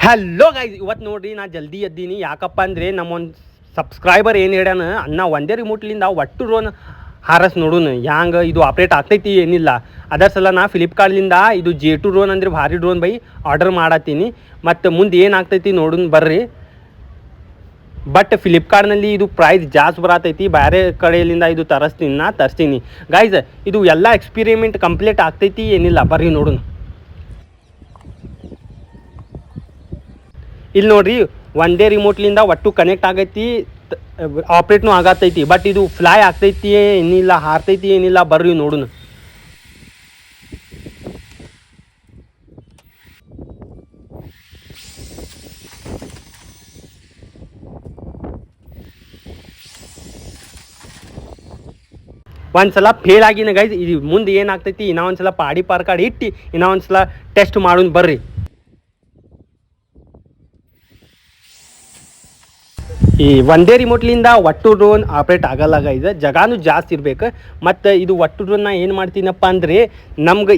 Hello guys, ಇವತ್ತು ನೋಡ್ರಿ ನಾ ಜಲ್ದಿ ಎದ್ದೀನಿ. ಯಾಕಪ್ಪ ಅಂದರೆ ನಮ್ಮೊಂದು ಸಬ್ಸ್ಕ್ರೈಬರ್ ಏನು ಹೇಳ್ಯಾನ, ನಾ ಒಂದೇ ರಿಮೋಟ್ಲಿಂದ ಒಟ್ಟು ಡ್ರೋನ್ ಹಾರಸ್ ನೋಡೋಣ ಹ್ಯಾಂಗೆ ಇದು ಆಪ್ರೇಟ್ ಆಗ್ತೈತಿ ಏನಿಲ್ಲ. ಅದರ ಸಲ ನಾ ಫ್ಲಿಪ್ಕಾರ್ಟ್ಲಿಂದ ಇದು J2 ಡ್ರೋನ್ ಅಂದರೆ ಭಾರಿ ಡ್ರೋನ್ ಬೈ ಆರ್ಡರ್ ಮಾಡತ್ತೀನಿ. ಮತ್ತು ಮುಂದೆ ಏನಾಗ್ತೈತಿ ನೋಡೋಣ ಬರ್ರಿ. ಬಟ್ ಫ್ಲಿಪ್ಕಾರ್ಟ್ನಲ್ಲಿ ಇದು ಪ್ರೈಸ್ ಜಾಸ್ತಿ ಬರತೈತಿ, ಬೇರೆ ಕಡೆಯಿಂದ ಇದು ತರಿಸ್ತೀನಿ ಗೈಸ್. ಇದು ಎಲ್ಲ ಎಕ್ಸ್ಪಿರಿಮೆಂಟ್ ಕಂಪ್ಲೀಟ್ ಆಗ್ತೈತಿ ಏನಿಲ್ಲ ಬರ್ರಿ ನೋಡೋಣ. ಇಲ್ಲಿ ನೋಡ್ರಿ, ಒಂದೇ ರಿಮೋಟ್ಲಿಂದ ಒಟ್ಟು ಕನೆಕ್ಟ್ ಆಗೈತಿ, ಆಪ್ರೇಟ್ನೂ ಆಗತೈತಿ. ಬಟ್ ಇದು ಫ್ಲೈ ಆಗ್ತೈತಿ ಏನಿಲ್ಲ, ಹಾರ್ತೈತಿ ಏನಿಲ್ಲ ಬರ್ರಿ ನೋಡೋಣ. ಒಂದ್ಸಲ ಫೇಲ್ ಆಗಿನ ಗೈಸ್. ಇದು ಮುಂದೆ ಏನಾಗ್ತೈತಿ ಇನ್ನೂ ಒಂದ್ಸಲ ಪಾಡಿ ಪಾರ್ಕಾಡಿ ಇಟ್ಟು ಇನ್ನೂ ಒಂದ್ಸಲ ಟೆಸ್ಟ್ ಮಾಡೋಣ ಬರ್ರಿ. ಈ ಒಂದೇ ರಿಮೋಟ್ಲಿಂದ ಒಟ್ಟು ಡ್ರೋನ್ ಆಪ್ರೇಟ್ ಆಗಲ್ಲ ಗೈಸ್, ಜಗಾನು ಜಾಸ್ತಿ ಇರ್ಬೇಕು. ಮತ್ತು ಇದು ಒಟ್ಟು ಡ್ರೋನ್ ನಾ ಏನು ಮಾಡ್ತೀನಪ್ಪ ಅಂದರೆ, ನಮ್ಗೆ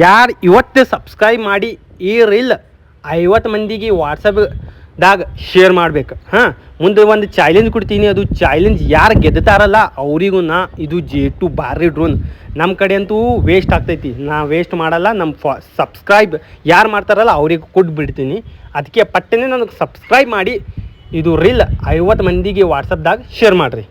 ಯಾರು ಇವತ್ತು ಸಬ್ಸ್ಕ್ರೈಬ್ ಮಾಡಿ ಇರಿಲ್ಲ 50 ಮಂದಿಗೆ ವಾಟ್ಸಪ್ದಾಗ ಶೇರ್ ಮಾಡ್ಬೇಕು. ಮುಂದೆ ಒಂದು ಚಾಲೆಂಜ್ ಕೊಡ್ತೀನಿ. ಅದು ಚಾಲೆಂಜ್ ಯಾರು ಗೆದ್ತಾರಲ್ಲ ಅವರಿಗೂ ನಾ ಇದು J2 ಭಾರಿ ಡ್ರೋನ್ ನಮ್ಮ ಕಡೆ ಅಂತೂ ವೇಸ್ಟ್ ಆಗ್ತೈತಿ, ನಾ ವೇಸ್ಟ್ ಮಾಡಲ್ಲ. ನಮ್ಮ ಸಬ್ಸ್ಕ್ರೈಬ್ ಯಾರು ಮಾಡ್ತಾರಲ್ಲ ಅವ್ರಿಗೆ ಕೊಟ್ಟು ಬಿಡ್ತೀನಿ. ಅದಕ್ಕೆ ಪಟ್ಟನೆ ನನಗೆ ಸಬ್ಸ್ಕ್ರೈಬ್ ಮಾಡಿ ಇದು ರೀಲ್ 50 ಮಂದಿಗೆ ವಾಟ್ಸಪ್ದಾಗ ಶೇರ್ ಮಾಡಿರಿ.